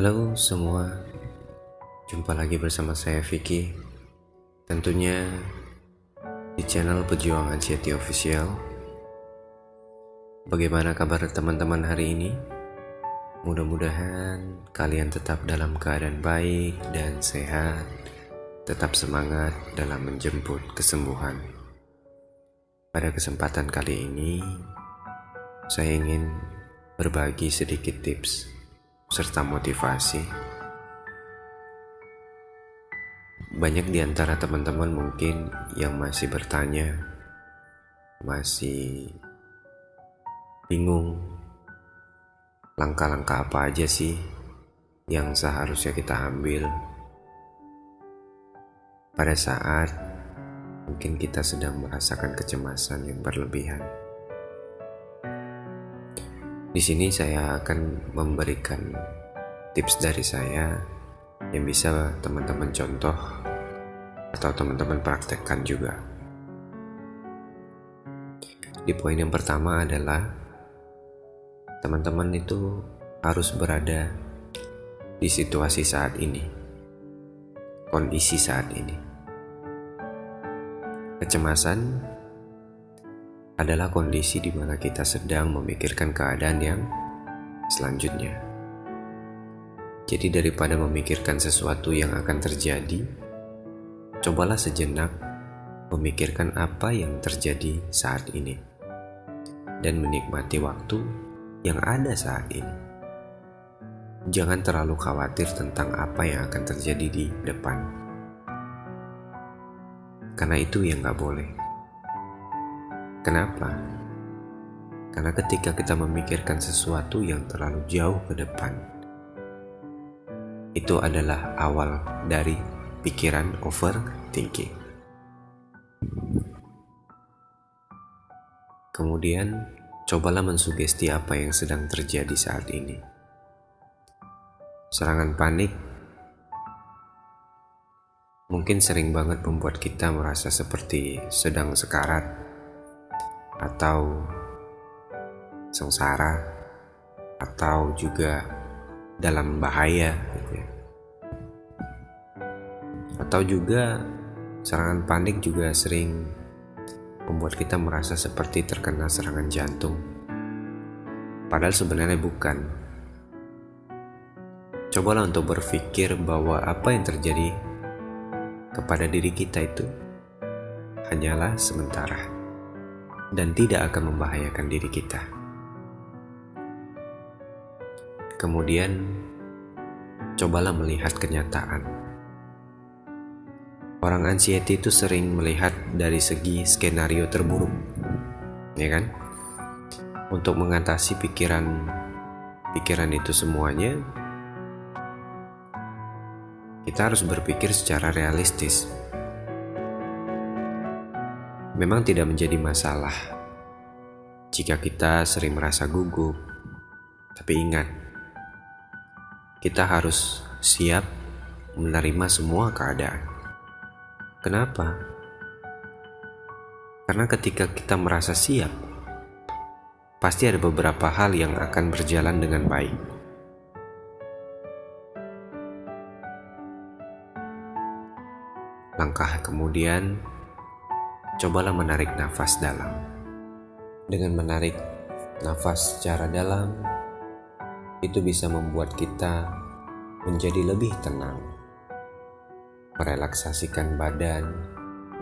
Halo semua, jumpa lagi bersama saya Vicky. Tentunya di channel Pejuang Anxiety Official. Bagaimana kabar teman-teman hari ini? Mudah-mudahan kalian tetap dalam keadaan baik dan sehat, tetap semangat dalam menjemput kesembuhan. Pada kesempatan kali ini, saya ingin berbagi sedikit tips serta motivasi. Banyak di antara teman-teman mungkin yang masih bertanya, masih bingung langkah-langkah apa aja sih yang seharusnya kita ambil pada saat mungkin kita sedang merasakan kecemasan yang berlebihan. Di sini saya akan memberikan tips dari saya yang bisa teman-teman contoh atau teman-teman praktekkan juga. Di poin yang pertama adalah teman-teman itu harus berada di situasi saat ini, kondisi saat ini. Kecemasan adalah kondisi di mana kita sedang memikirkan keadaan yang selanjutnya. Jadi daripada memikirkan sesuatu yang akan terjadi, cobalah sejenak memikirkan apa yang terjadi saat ini dan menikmati waktu yang ada saat ini. Jangan terlalu khawatir tentang apa yang akan terjadi di depan, karena itu yang gak boleh. Kenapa? Karena ketika kita memikirkan sesuatu yang terlalu jauh ke depan, itu adalah awal dari pikiran overthinking. Kemudian, cobalah mensugesti apa yang sedang terjadi saat ini. Serangan panik mungkin sering banget membuat kita merasa seperti sedang sekarat atau sengsara atau juga dalam bahaya gitu ya. Atau juga serangan panik juga sering membuat kita merasa seperti terkena serangan jantung, padahal sebenarnya bukan. Cobalah untuk berpikir bahwa apa yang terjadi kepada diri kita itu hanyalah sementara dan tidak akan membahayakan diri kita. Kemudian, cobalah melihat kenyataan. Orang anxiety itu sering melihat dari segi skenario terburuk, ya kan? Untuk mengatasi pikiran itu semuanya, kita harus berpikir secara realistis. Memang tidak menjadi masalah jika kita sering merasa gugup, tapi ingat, kita harus siap menerima semua keadaan. Kenapa? Karena ketika kita merasa siap, pasti ada beberapa hal yang akan berjalan dengan baik. Langkah kemudian, cobalah menarik nafas dalam. Dengan menarik nafas secara dalam, itu bisa membuat kita menjadi lebih tenang. Merelaksasikan badan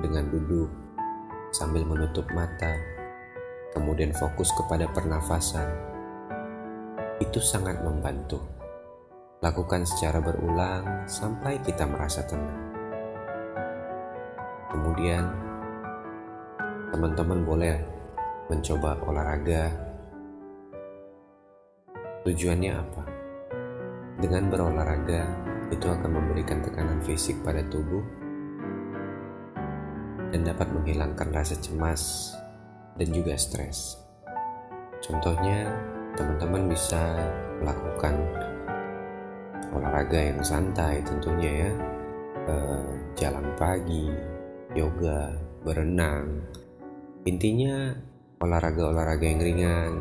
dengan duduk sambil menutup mata, kemudian fokus kepada pernafasan. Itu sangat membantu. Lakukan secara berulang sampai kita merasa tenang. Kemudian, teman-teman boleh mencoba olahraga. Tujuannya apa? Dengan berolahraga, itu akan memberikan tekanan fisik pada tubuh dan dapat menghilangkan rasa cemas dan juga stres. Contohnya, teman-teman bisa melakukan olahraga yang santai tentunya ya, jalan pagi, yoga, berenang. Intinya olahraga-olahraga yang ringan.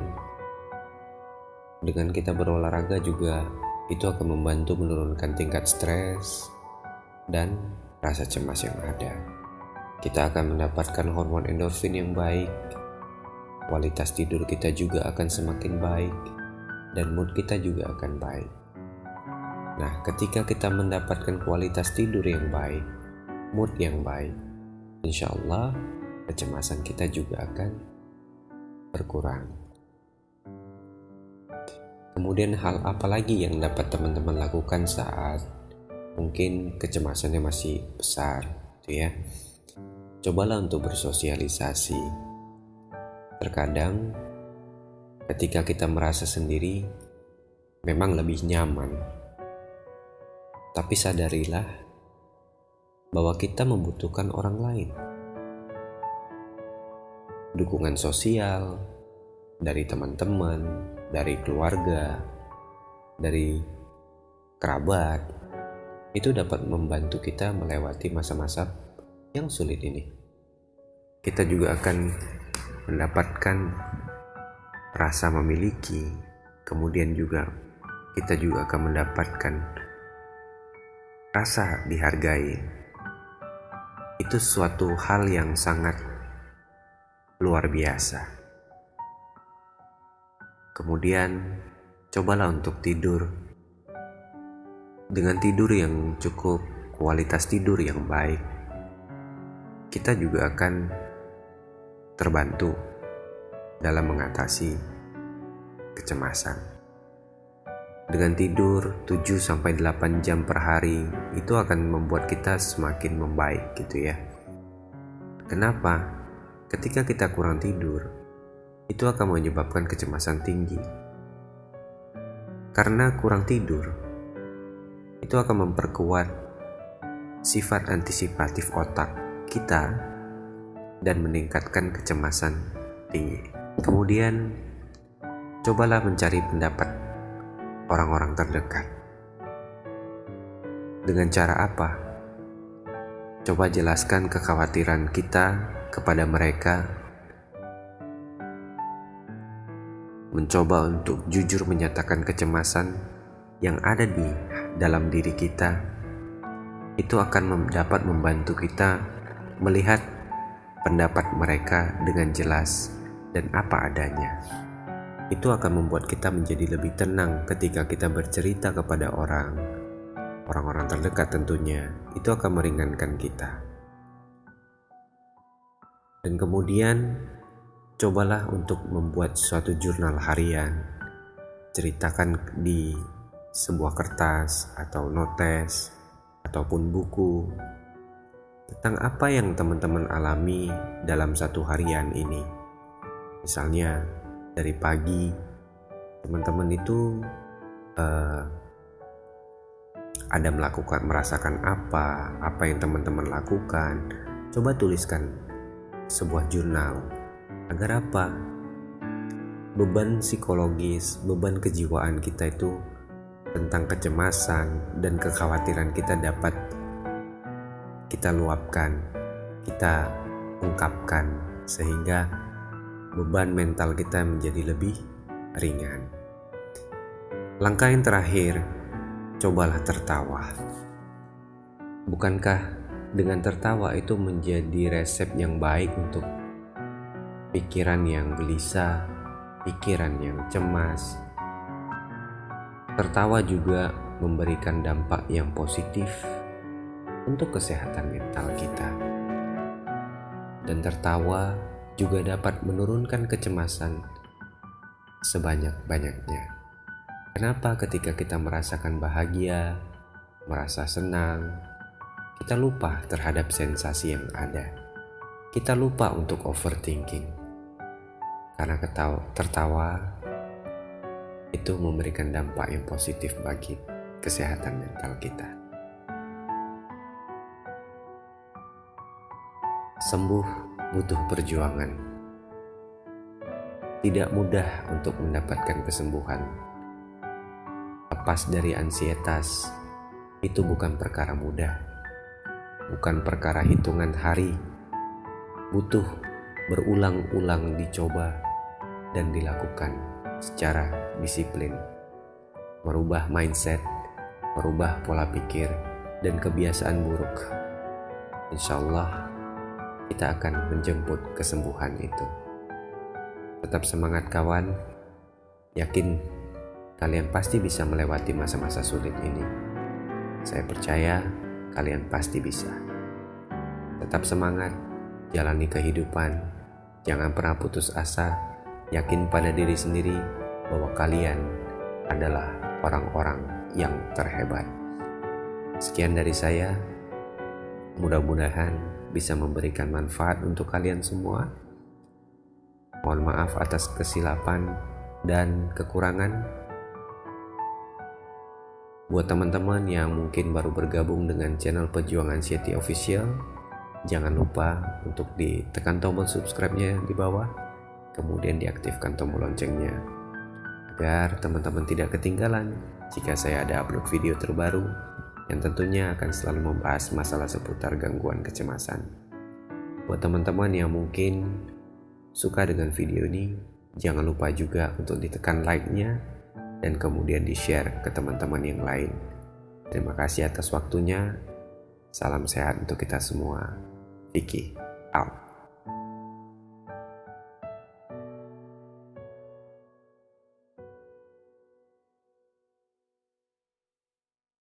Dengan kita berolahraga juga itu akan membantu menurunkan tingkat stres dan rasa cemas yang ada. Kita akan mendapatkan hormon endorfin yang baik, kualitas tidur kita juga akan semakin baik, dan mood kita juga akan baik. Nah, ketika kita mendapatkan kualitas tidur yang baik, mood yang baik, insya Allah kecemasan kita juga akan berkurang. Kemudian hal apa lagi yang dapat teman-teman lakukan saat mungkin kecemasannya masih besar, gitu ya? Cobalah untuk bersosialisasi. Terkadang ketika kita merasa sendiri memang lebih nyaman, tapi sadarilah bahwa kita membutuhkan orang lain. Dukungan sosial dari teman-teman, dari keluarga, dari kerabat, itu dapat membantu kita melewati masa-masa yang sulit ini. Kita juga akan mendapatkan rasa memiliki, kemudian juga kita juga akan mendapatkan rasa dihargai. Itu suatu hal yang sangat luar biasa. Kemudian cobalah untuk tidur. Dengan tidur yang cukup, kualitas tidur yang baik, kita juga akan terbantu dalam mengatasi kecemasan. Dengan tidur 7-8 jam per hari, itu akan membuat kita semakin membaik, gitu ya. Kenapa? Ketika kita kurang tidur, itu akan menyebabkan kecemasan tinggi. Karena kurang tidur, itu akan memperkuat sifat antisipatif otak kita dan meningkatkan kecemasan tinggi. Kemudian, cobalah mencari pendapat orang-orang terdekat. Dengan cara apa? Coba jelaskan kekhawatiran kita kepada mereka. Mencoba untuk jujur menyatakan kecemasan yang ada di dalam diri kita, itu akan dapat membantu kita melihat pendapat mereka dengan jelas dan apa adanya. Itu akan membuat kita menjadi lebih tenang ketika kita bercerita kepada orang-orang terdekat tentunya. Itu akan meringankan kita. Dan kemudian cobalah untuk membuat suatu jurnal harian. Ceritakan di sebuah kertas atau notes ataupun buku tentang apa yang teman-teman alami dalam satu harian ini. Misalnya dari pagi teman-teman itu ada merasakan apa yang teman-teman lakukan. Coba tuliskan sebuah jurnal. Agar apa? Beban psikologis, beban kejiwaan kita itu tentang kecemasan dan kekhawatiran kita dapat kita luapkan, kita ungkapkan, sehingga beban mental kita menjadi lebih ringan. Langkah yang terakhir, cobalah tertawa. Bukankah dengan tertawa itu menjadi resep yang baik untuk pikiran yang gelisah, pikiran yang cemas? Tertawa juga memberikan dampak yang positif untuk kesehatan mental kita. Dan tertawa juga dapat menurunkan kecemasan sebanyak-banyaknya. Kenapa ketika kita merasakan bahagia, merasa senang, kita lupa terhadap sensasi yang ada. Kita lupa untuk overthinking. Karena tertawa itu memberikan dampak yang positif bagi kesehatan mental kita. Sembuh butuh perjuangan. Tidak mudah untuk mendapatkan kesembuhan. Lepas dari ansietas, itu bukan perkara mudah. Bukan perkara hitungan hari. Butuh berulang-ulang dicoba dan dilakukan secara disiplin. merubah mindset, merubah pola pikir dan kebiasaan buruk. Insya Allah kita akan menjemput kesembuhan itu. Tetap semangat kawan, yakin kalian pasti bisa melewati masa-masa sulit ini. Saya percaya kalian pasti bisa. Tetap semangat, jalani kehidupan, jangan pernah putus asa, yakin pada diri sendiri bahwa kalian adalah orang-orang yang terhebat. Sekian dari saya, mudah-mudahan bisa memberikan manfaat untuk kalian semua. Mohon maaf atas kesilapan dan kekurangan. Buat teman-teman yang mungkin baru bergabung dengan channel Pejuang Anxiety Official, jangan lupa untuk ditekan tombol subscribe-nya di bawah, kemudian diaktifkan tombol loncengnya, agar teman-teman tidak ketinggalan jika saya ada upload video terbaru yang tentunya akan selalu membahas masalah seputar gangguan kecemasan. Buat teman-teman yang mungkin suka dengan video ini, jangan lupa juga untuk ditekan like-nya dan kemudian di-share ke teman-teman yang lain. Terima kasih atas waktunya. Salam sehat untuk kita semua. Vicky out.